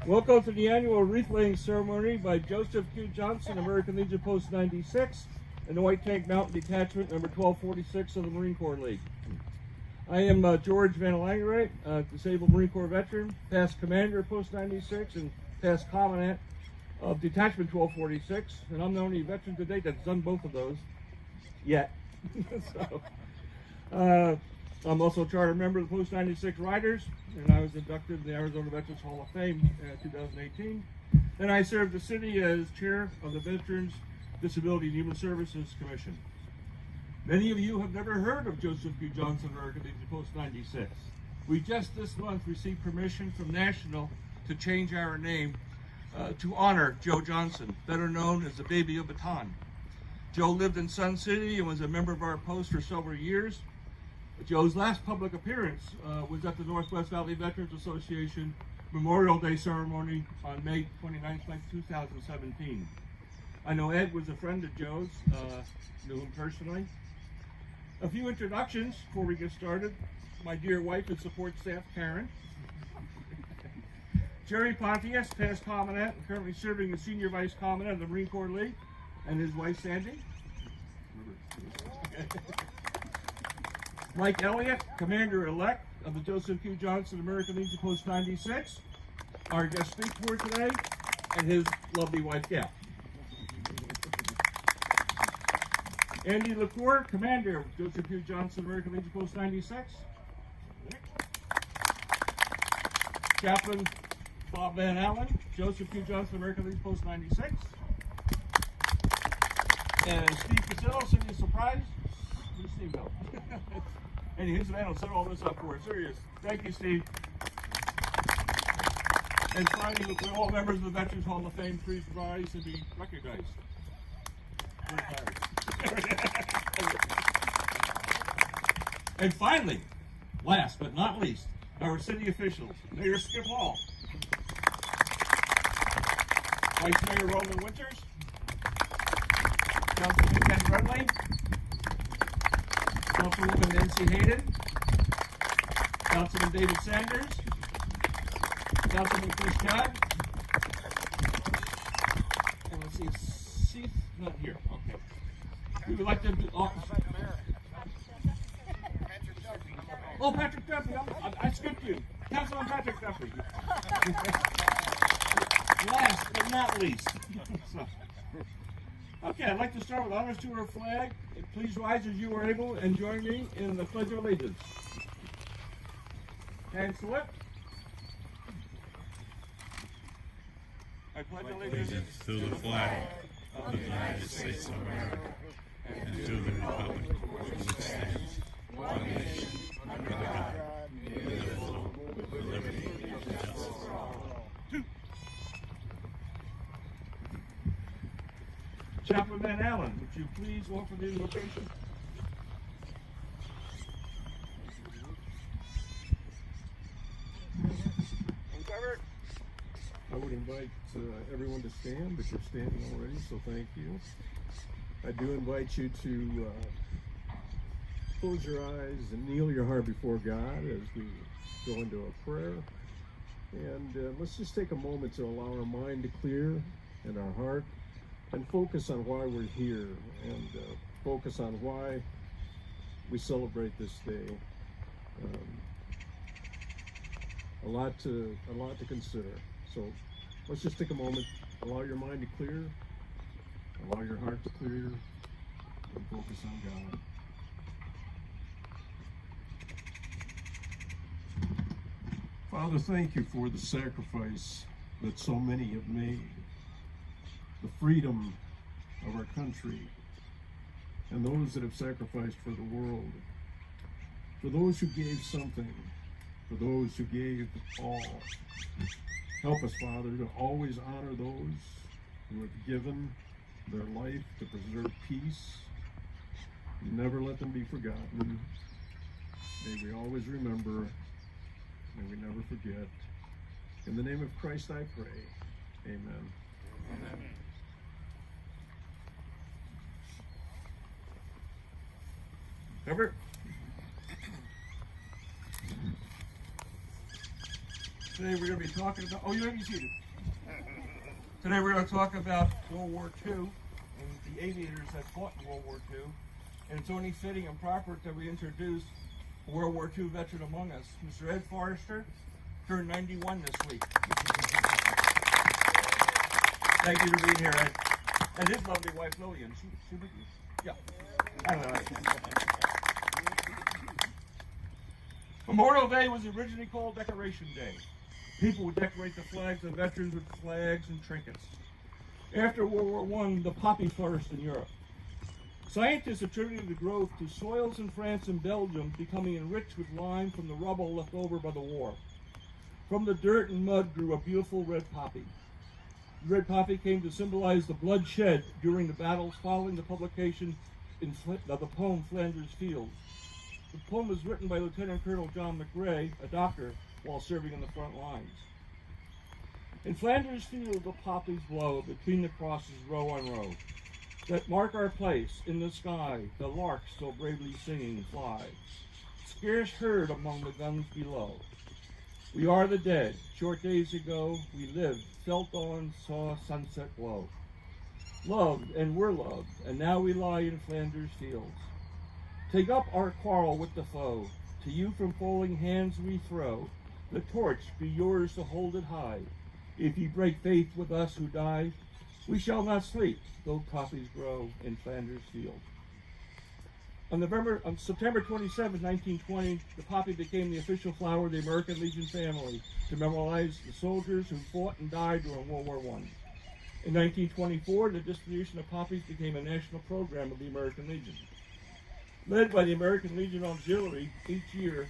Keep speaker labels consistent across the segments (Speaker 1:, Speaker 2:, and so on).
Speaker 1: Welcome to the annual wreath laying ceremony by Joseph Q. Johnson, American Legion Post 96, and the White Tank Mountain Detachment, number 1246 of the Marine Corps League. I am George Van Langerite, disabled Marine Corps veteran, past commander of Post 96, and past commandant of Detachment 1246, and I'm the only veteran to date that's done both of those yet. I'm also a charter member of the Post 96 Riders, and I was inducted in the Arizona Veterans Hall of Fame in 2018. And I served the city as chair of the Veterans Disability and Human Services Commission. Many of you have never heard of Joseph Q. Johnson, American Legion Post 96. We just this month received permission from National to change our name to honor Joe Johnson, better known as the Baby of Baton. Joe lived in Sun City and was a member of our post for several years. Joe's last public appearance was at the Northwest Valley Veterans Association Memorial Day ceremony on May 29, 2017. I know Ed was a friend of Joe's, knew him personally. A few introductions before we get started. My dear wife and support staff, Karen. Jerry Pontius, past commandant, and currently serving as senior vice commandant of the Marine Corps League, and his wife, Sandy. Mike Elliott, Commander-elect of the Joseph Q. Johnson American Legion Post 96, our guest speaker for today, and his lovely wife, Gail. Andy LaCour, Commander of Joseph Q. Johnson American Legion Post 96. Chaplain Bob Van Allen, Joseph Q. Johnson American Legion Post 96. And Steve Casillo, City Surprise. Where's Steve go? And his man will set all this up for us. There he is. Thank you, Steve. And finally, we're all members of the Veterans Hall of Fame, please rise and be recognized. And finally, last but not least, our city officials, Mayor Skip Hall, Vice Mayor Roland Winters, Councilman Ken Brunley, Councilwoman Nancy Hayden, Councilman David Sanders, Councilman Chris Todd, and let's see, Seth's not here. Okay. We would like to do, oh, Patrick Duffy, I skipped you. Councilman Patrick Duffy. Last but not least. Okay, I'd like to start with honors to our flag. Please rise as you are able and join me in the Pledge of Allegiance. Hands to lift. I pledge allegiance
Speaker 2: to the flag of the United States of America and to the republic for which it stands, one nation, under God, indivisible, with liberty and justice for all.
Speaker 1: Chaplain Van Allen, would you please offer the invocation?
Speaker 3: I would invite everyone to stand, but you're standing already, so thank you. I do invite you to close your eyes and kneel your heart before God as we go into a prayer. And let's just take a moment to allow our mind to clear and our heart and focus on why we're here and focus on why we celebrate this day. A lot to consider. So let's just take a moment, allow your mind to clear, allow your heart to clear, and focus on God. Father, thank you for the sacrifice that so many have made, the freedom of our country, and those that have sacrificed for the world, for those who gave something, for those who gave all. Help us, Father, to always honor those who have given their life to preserve peace. Never let them be forgotten. May we always remember. May we never forget. In the name of Christ I pray. Amen. Amen.
Speaker 1: Cover. Today we're going to be talking about, oh, you may be seated. Today we're going to talk about World War II and the aviators that fought in World War II. And it's only fitting and proper that we introduce a World War II veteran among us. Mr. Ed Forrester turned 91 this week. Thank you for being here, Ed. And his lovely wife, Lillian. She with you? Yeah. I don't know. Memorial Day was originally called Decoration Day. People would decorate the flags of veterans with flags and trinkets. After World War I, the poppy flourished in Europe. Scientists attributed the growth to soils in France and Belgium becoming enriched with lime from the rubble left over by the war. From the dirt and mud grew a beautiful red poppy. The red poppy came to symbolize the blood shed during the battles following the publication of the poem Flanders Fields. The poem was written by Lieutenant Colonel John McRae, a doctor, while serving on the front lines. In Flanders Fields, the poppies blow between the crosses row on row, that mark our place in the sky, the larks so bravely singing fly, scarce heard among the guns below. We are the dead. Short days ago we lived, felt dawn, saw sunset glow. Loved and were loved, and now we lie in Flanders Fields. Take up our quarrel with the foe. To you from falling hands we throw. The torch be yours to hold it high. If ye break faith with us who die, we shall not sleep, though poppies grow in Flanders Field. On September 27, 1920, the poppy became the official flower of the American Legion family to memorialize the soldiers who fought and died during World War I. In 1924, the distribution of poppies became a national program of the American Legion. Led by the American Legion Auxiliary, each year,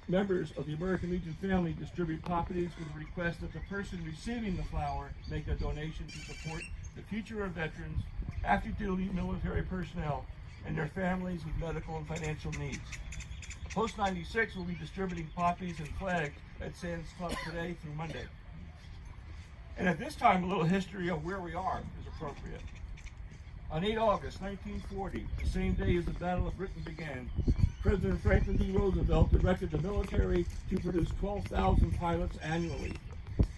Speaker 1: members of the American Legion family distribute poppies with a request that the person receiving the flower make a donation to support the future of veterans, active duty military personnel, and their families with medical and financial needs. Post 96 will be distributing poppies and flags at Sands Club today through Monday. And at this time, a little history of where we are is appropriate. On 8 August 1940, the same day as the Battle of Britain began, President Franklin D. Roosevelt directed the military to produce 12,000 pilots annually.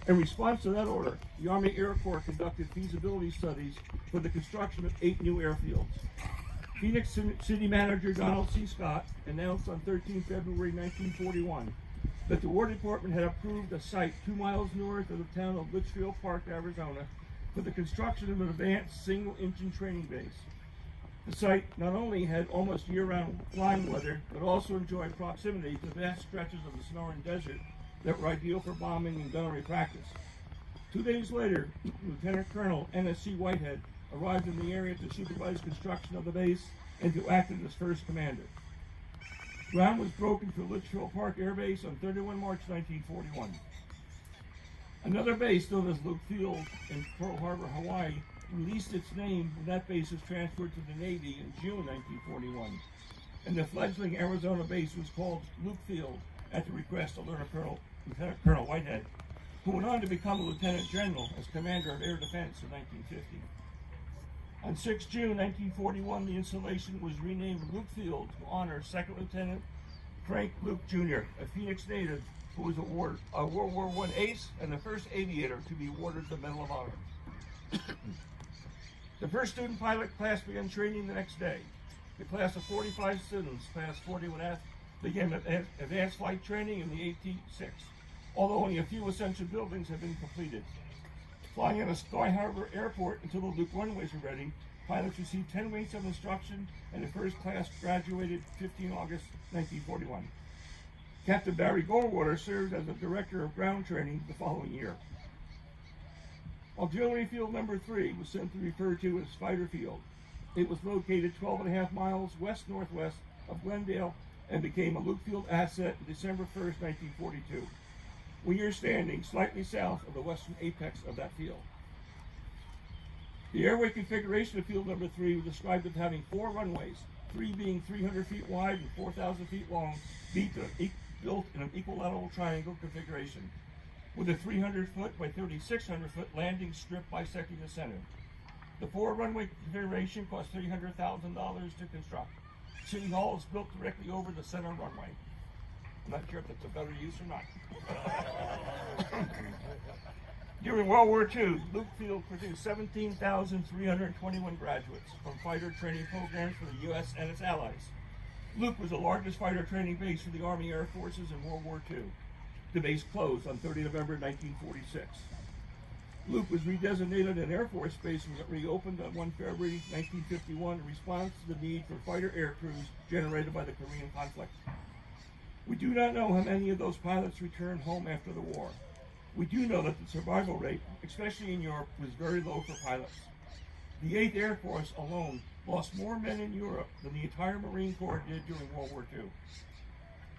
Speaker 1: In response to that order, the Army Air Corps conducted feasibility studies for the construction of 8 new airfields. Phoenix City Manager Donald C. Scott announced on 13 February 1941 that the War Department had approved a site 2 miles north of the town of Litchfield Park, Arizona, for the construction of an advanced single-engine training base. The site not only had almost year-round flying weather, but also enjoyed proximity to vast stretches of the Sonoran Desert that were ideal for bombing and gunnery practice. 2 days later, Lieutenant Colonel N.S.C. Whitehead arrived in the area to supervise construction of the base and to act as its first commander. Ground was broken for Litchfield Park Air Base on 31 March 1941. Another base known as Luke Field in Pearl Harbor, Hawaii, released its name when that base was transferred to the Navy in June 1941. And the fledgling Arizona base was called Luke Field at the request of Lieutenant Colonel Whitehead, who went on to become a Lieutenant General as Commander of Air Defense in 1950. On 6 June 1941, the installation was renamed Luke Field to honor Second Lieutenant Frank Luke Jr., a Phoenix native who was awarded a World War I ace and the first aviator to be awarded the Medal of Honor. The first student pilot class began training the next day. The class of 45 students, class 41F, began advanced flight training in the AT-6, although only a few essential buildings have been completed. Flying out of Sky Harbor Airport until the Luke runways were ready, pilots received 10 weeks of instruction, and the first class graduated 15 August 1941. Captain Barry Goldwater served as the Director of Ground Training the following year. Auxiliary Field Number 3 was simply referred to as Spider Field. It was located 12.5 miles west-northwest of Glendale and became a Luke Field asset December 1st, 1942. We are standing slightly south of the western apex of that field. The airway configuration of Field Number 3 was described as having 4 runways, 3 being 300 feet wide and 4,000 feet long, built in an equilateral triangle configuration, with a 300-foot by 3,600-foot landing strip bisecting the center. The 4-runway configuration cost $300,000 to construct. City Hall is built directly over the center runway. I'm not sure if that's a better use or not. During World War II, Luke Field produced 17,321 graduates from fighter training programs for the U.S. and its allies. Luke was the largest fighter training base for the Army Air Forces in World War II. The base closed on 30 November 1946. Luke was redesignated an Air Force base and reopened on 1 February 1951 in response to the need for fighter air crews generated by the Korean conflict. We do not know how many of those pilots returned home after the war. We do know that the survival rate, especially in Europe, was very low for pilots. The 8th Air Force alone lost more men in Europe than the entire Marine Corps did during World War II.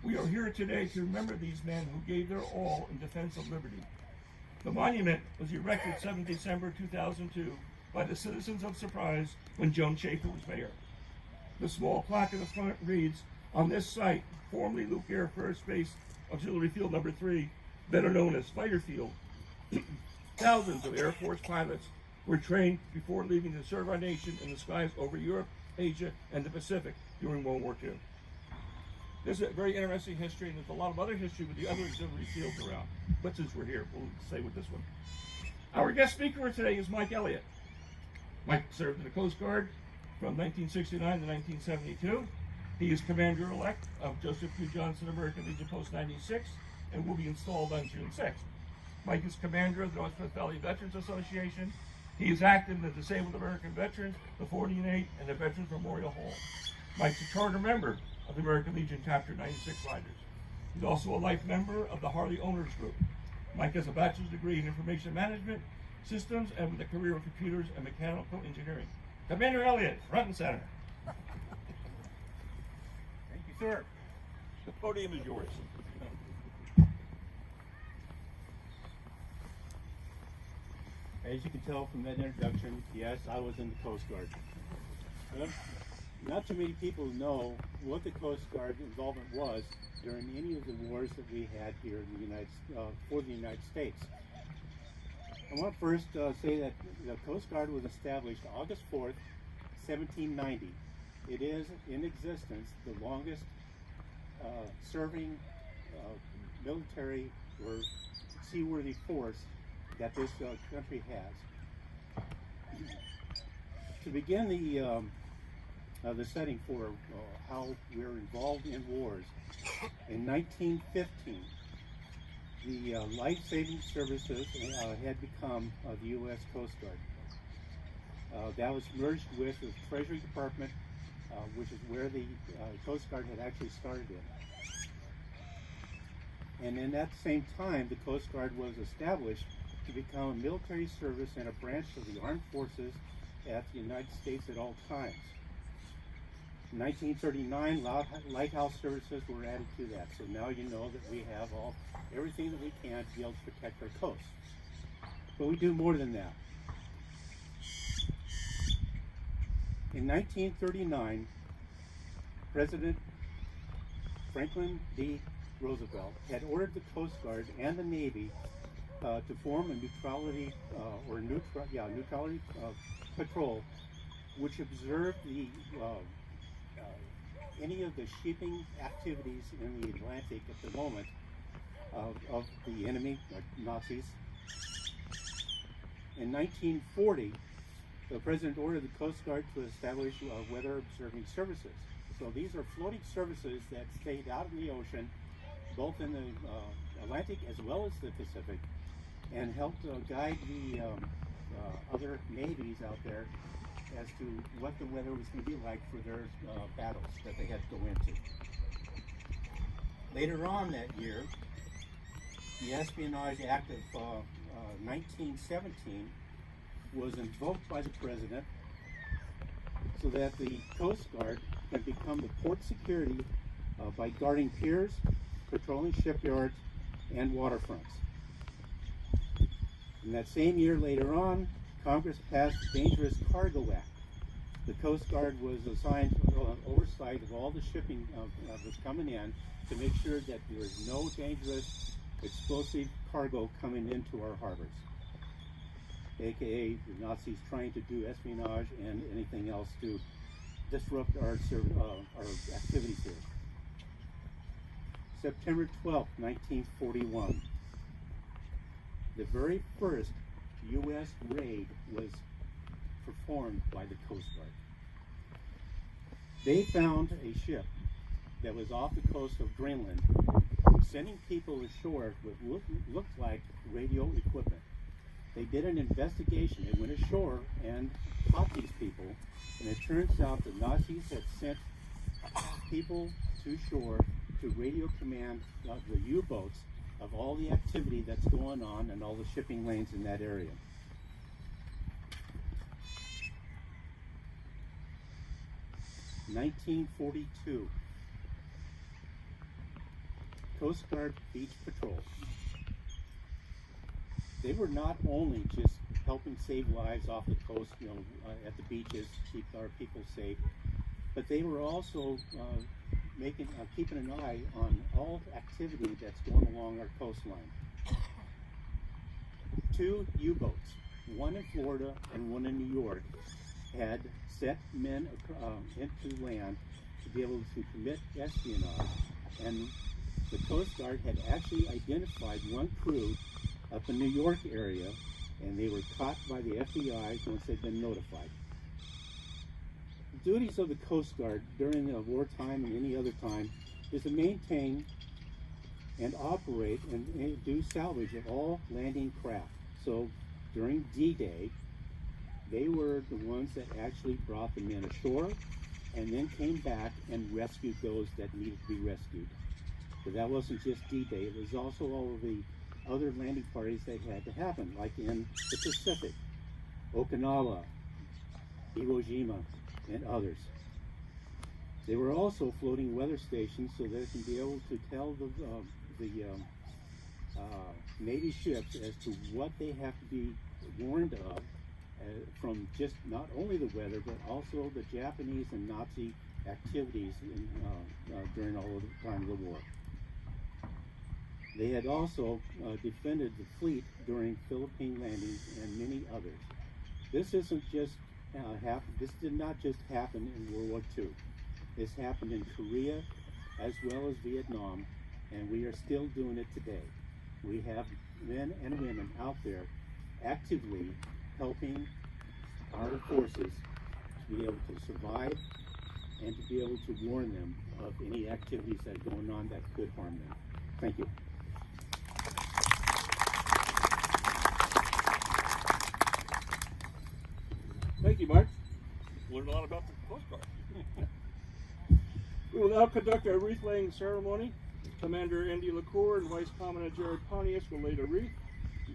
Speaker 1: We are here today to remember these men who gave their all in defense of liberty. The monument was erected 7 December 2002 by the citizens of Surprise when Joan Schaefer was mayor. The small plaque in the front reads, "On this site, formerly Luke Air Force Base Auxiliary Field Number 3, better known as Fighter Field, thousands of Air Force pilots were trained before leaving to serve our nation in the skies over Europe, Asia, and the Pacific during World War II." There's a very interesting history, and there's a lot of other history with the other auxiliary fields around. But since we're here, we'll stay with this one. Our guest speaker today is Mike Elliott. Mike served in the Coast Guard from 1969 to 1972. He is Commander-elect of Joseph Q. Johnson American Legion Post 96 and will be installed on June 6th. Mike is Commander of the Northwest Valley Veterans Association. He is active in the Disabled American Veterans, the 48, and the Veterans Memorial Hall. Mike's a charter member of the American Legion Chapter 96 Riders. He's also a life member of the Harley Owners Group. Mike has a bachelor's degree in information management systems and with a career in computers and mechanical engineering. Commander Elliott, front and center.
Speaker 4: Thank you, sir.
Speaker 1: The podium is yours.
Speaker 4: As you can tell from that introduction, yes, I was in the Coast Guard. Not too many people know what the Coast Guard involvement was during any of the wars that we had here in the for the United States. I want to first say that the Coast Guard was established August 4th, 1790. It is in existence the longest serving military or seaworthy force that this country has. To begin the setting for how we're involved in wars, in 1915, the life-saving services had become the U.S. Coast Guard. That was merged with the Treasury Department, which is where the Coast Guard had actually started in. And in that same time, the Coast Guard was established to become a military service and a branch of the armed forces at the United States at all times. In 1939, lighthouse services were added to that, so now you know that we have everything that we can to be able to protect our coast. But we do more than that. In 1939, President Franklin D. Roosevelt had ordered the Coast Guard and the Navy to form a neutrality patrol, which observed any of the shipping activities in the Atlantic at the moment of the enemy, like Nazis. In 1940, the President ordered the Coast Guard to establish weather observing services. So these are floating services that stayed out in the ocean, both in the Atlantic as well as the Pacific, and helped guide the other navies out there as to what the weather was going to be like for their battles that they had to go into. Later on that year, the Espionage Act of 1917 was invoked by the President so that the Coast Guard can become the port security by guarding piers, patrolling shipyards, and waterfronts. In that same year later on, Congress passed the Dangerous Cargo Act. The Coast Guard was assigned oversight of all the shipping that's coming in to make sure that there is no dangerous explosive cargo coming into our harbors, aka the Nazis trying to do espionage and anything else to disrupt our activities here. September 12, 1941. The very first U.S. raid was performed by the Coast Guard. They found a ship that was off the coast of Greenland, sending people ashore with what looked like radio equipment. They did an investigation. They went ashore and caught these people, and it turns out the Nazis had sent people to shore to radio command the U-boats of all the activity that's going on and all the shipping lanes in that area. In 1942, Coast Guard Beach Patrol. They were not only just helping save lives off the coast, at the beaches, keep our people safe, but they were also keeping an eye on all activity that's going along our coastline. 2 U-boats, one in Florida and one in New York, had set men into land to be able to commit espionage, and the Coast Guard had actually identified one crew up in New York area, and they were caught by the FBI once they'd been notified. The duties of the Coast Guard during the wartime and any other time is to maintain and operate and do salvage of all landing craft. So during D-Day, they were the ones that actually brought the men ashore and then came back and rescued those that needed to be rescued. So that wasn't just D-Day, it was also all of the other landing parties that had to happen, like in the Pacific, Okinawa, Iwo Jima, and others. They were also floating weather stations so they can be able to tell the Navy ships as to what they have to be warned of from just not only the weather, but also the Japanese and Nazi activities during all of the time of the war. They had also defended the fleet during Philippine landings and many others. This isn't just this did not just happen in World War II. This happened in Korea as well as Vietnam, and we are still doing it today. We have men and women out there actively helping our forces to be able to survive and to be able to warn them of any activities that are going on that could harm them. Thank you.
Speaker 1: Thank you, Mark. Learned a lot about the Coast Guard. We will now conduct our wreath laying ceremony. Commander Andy LaCour and Vice Commandant Jared Pontius will lay the wreath.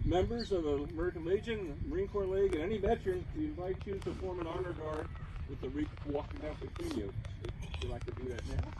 Speaker 1: Members of the American Legion, Marine Corps League, and any veteran, we invite you to form an honor guard with the wreath walking down between you. Would you like to do that now?